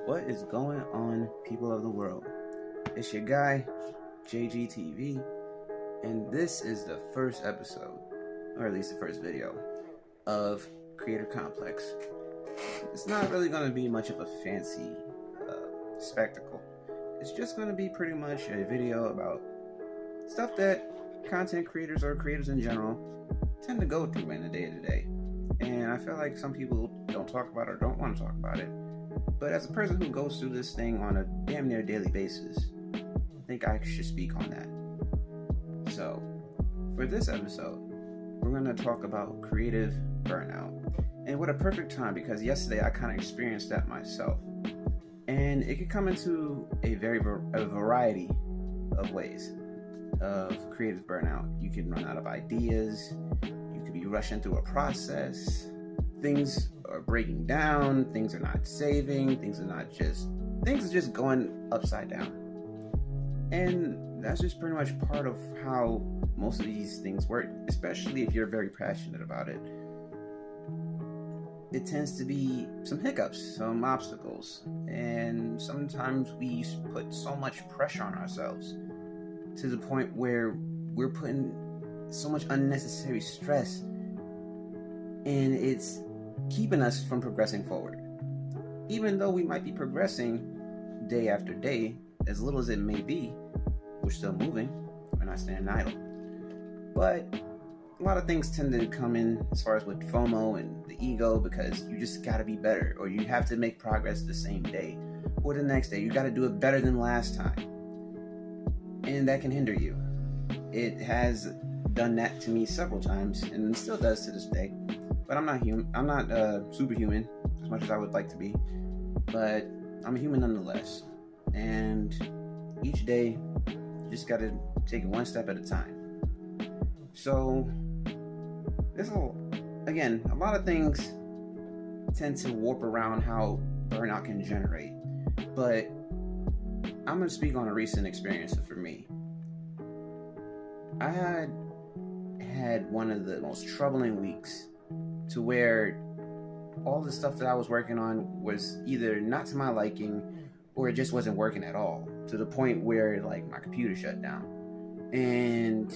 What is going on, people of the world? It's your guy, JGTV, and this is the first episode, or at least the first video, of Creator Complex. It's not really going to be much of a fancy spectacle. It's just going to be pretty much a video about stuff that content creators or creators in general tend to go through in the day-to-day. And I feel like some people don't talk about it or don't want to talk about it. But as a person who goes through this thing on a damn near daily basis, I think I should speak on that. So, for this episode, we're going to talk about creative burnout. And what a perfect time, because yesterday I kind of experienced that myself. And it could come into a variety of ways of creative burnout. You can run out of ideas. You could be rushing through a process. Things are breaking down. Things are not saving. Things are just going upside down. And that's just pretty much part of how most of these things work, especially if you're very passionate about it. It tends to be some hiccups, some obstacles, and sometimes we put so much pressure on ourselves to the point where we're putting so much unnecessary stress, and it's keeping us from progressing forward. Even though we might be progressing day after day, as little as it may be, we're still moving. We're not standing idle. But a lot of things tend to come in as far as with FOMO and the ego, because you just got to be better, or you have to make progress the same day or the next day. You got to do it better than last time. And that can hinder you. It has done that to me several times, and still does to this day. But I'm not human. I'm not superhuman as much as I would like to be. But I'm a human nonetheless. And each day, you just got to take it one step at a time. So, a lot of things tend to warp around how burnout can generate. But I'm going to speak on a recent experience for me. I had one of the most troubling weeks, to where all the stuff that I was working on was either not to my liking, or it just wasn't working at all, to the point where like my computer shut down. And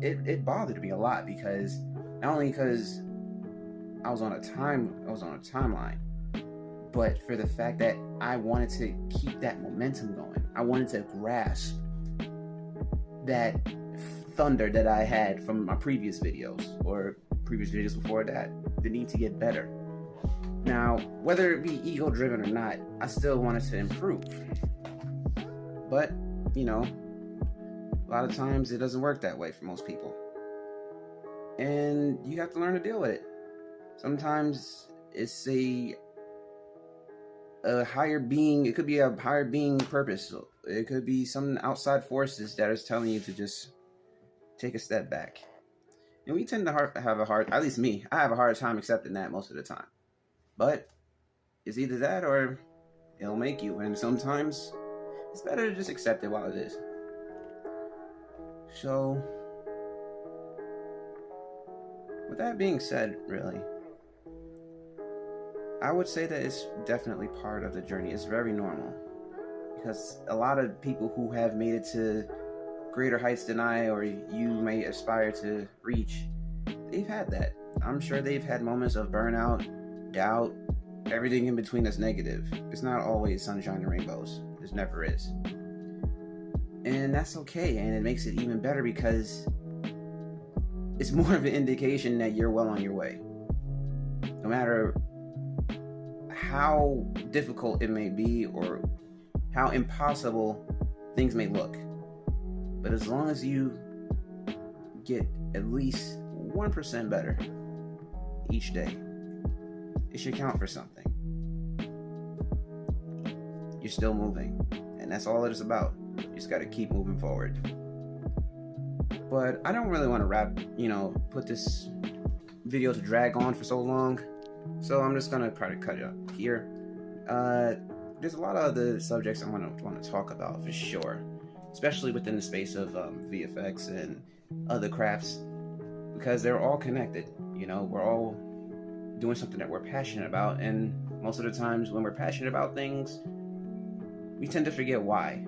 it bothered me a lot, because not only because I was on a timeline, but for the fact that I wanted to keep that momentum going. I wanted to grasp that thunder that I had from my previous videos, or previous videos before that, the need to get better. Now, whether it be ego driven or not, I still wanted to improve. But, a lot of times it doesn't work that way for most people. And you have to learn to deal with it. Sometimes it's a higher being. It could be a higher being purpose. It could be some outside forces that is telling you to just take a step back. And we tend to have at least me, I have a hard time accepting that most of the time. But it's either that or it'll make you. And sometimes it's better to just accept it while it is. So, with that being said, really, I would say that it's definitely part of the journey. It's very normal, because a lot of people who have made it to greater heights than I, or you may aspire to reach, they've had that. I'm sure they've had moments of burnout, doubt, everything in between that's negative. It's not always sunshine and rainbows. It never is. And that's okay, and it makes it even better, because it's more of an indication that you're well on your way. No matter how difficult it may be, or how impossible things may look. But as long as you get at least 1% better each day, it should count for something. You're still moving, and that's all it is about. You just got to keep moving forward. But I don't really want to put this video to drag on for so long, so I'm just gonna try to cut it up here. There's a lot of other subjects I want to talk about for sure, especially within the space of VFX and other crafts, because they're all connected. We're all doing something that we're passionate about, and most of the times when we're passionate about things, we tend to forget why.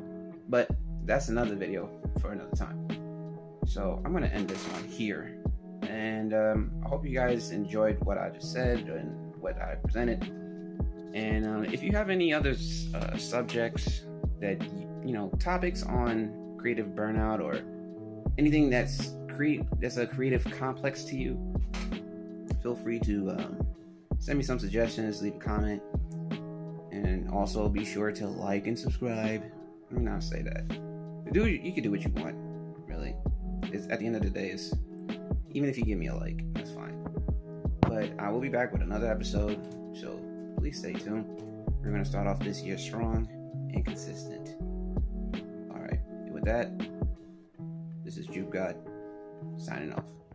But that's another video for another time. So I'm going to end this one here. And I hope you guys enjoyed what I just said and what I presented. And if you have any other subjects that, topics on creative burnout or anything that's a creative complex to you, feel free to send me some suggestions, leave a comment, and also be sure to like and subscribe. I mean, I'll say that. You can do what you want, really. It's, at the end of the day, even if you give me a like, that's fine. But I will be back with another episode, so please stay tuned. We're going to start off this year strong and consistent. Alright, with that, this is Juke God, signing off.